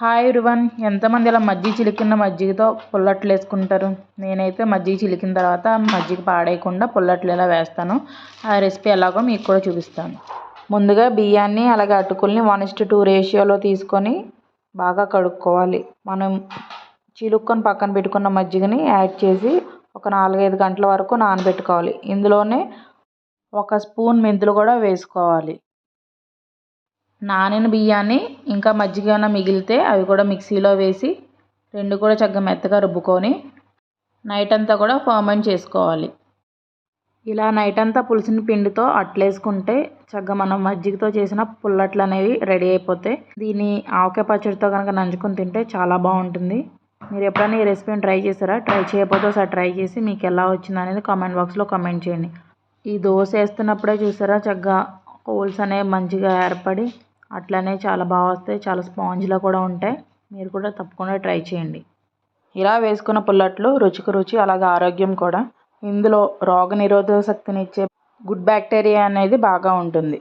Hi everyone, ఎంతమంది ఇలా మజ్జిగ చిలికిన మజ్జిగతో పుల్లట్లు వేసుకుంటారు? నేనైతే మజ్జిగ చిలికిన తర్వాత మజ్జిగ పాడేయకుండా పుల్లట్లు ఎలా వేస్తాను ఆ రెసిపీ ఎలాగో మీకు కూడా చూపిస్తాను. ముందుగా బియ్యాన్ని అలాగే అటుకుల్ని 1:2 రేషియోలో తీసుకొని బాగా కడుక్కోవాలి. మనం చిలుక్కొని పక్కన పెట్టుకున్న మజ్జిగని యాడ్ చేసి ఒక 4-5 గంటల వరకు నానబెట్టుకోవాలి. ఇందులోనే 1 స్పూన్ మెంతులు కూడా వేసుకోవాలి. నానిన బియ్యాన్ని ఇంకా మజ్జిగ ఏమైనా మిగిలితే అవి కూడా మిక్సీలో వేసి రెండు కూడా చక్కగా మెత్తగా రుబ్బుకొని నైట్ అంతా కూడా ఫర్మెంట్ చేసుకోవాలి. ఇలా నైట్ అంతా పులిసిన పిండితో అట్లేసుకుంటే చక్కగా మనం మజ్జిగతో చేసిన పుల్లట్లు అనేవి రెడీ అయిపోతాయి. దీన్ని ఆవకాయ పచ్చడితో కనుక నంచుకొని తింటే చాలా బాగుంటుంది. మీరు ఎప్పుడైనా ఈ రెసిపీని ట్రై చేస్తారా? ట్రై చేయకపోతే ఒకసారి ట్రై చేసి మీకు ఎలా వచ్చింది అనేది కామెంట్ బాక్స్లో కామెంట్ చేయండి. ఈ దోశ వేస్తున్నప్పుడే చూసారా చక్కగా హోల్స్ అనేవి మంచిగా ఏర్పడి అట్లనే చాలా బాగా వస్తాయి. చాలా స్పాంజ్లా కూడా ఉంటాయి. మీరు కూడా తప్పకుండా ట్రై చేయండి. ఇలా వేసుకున్న పుల్లట్లు రుచికి రుచి, అలాగే ఆరోగ్యం కూడా. ఇందులో రోగ నిరోధక శక్తిని ఇచ్చే గుడ్ బ్యాక్టీరియా అనేది బాగా ఉంటుంది.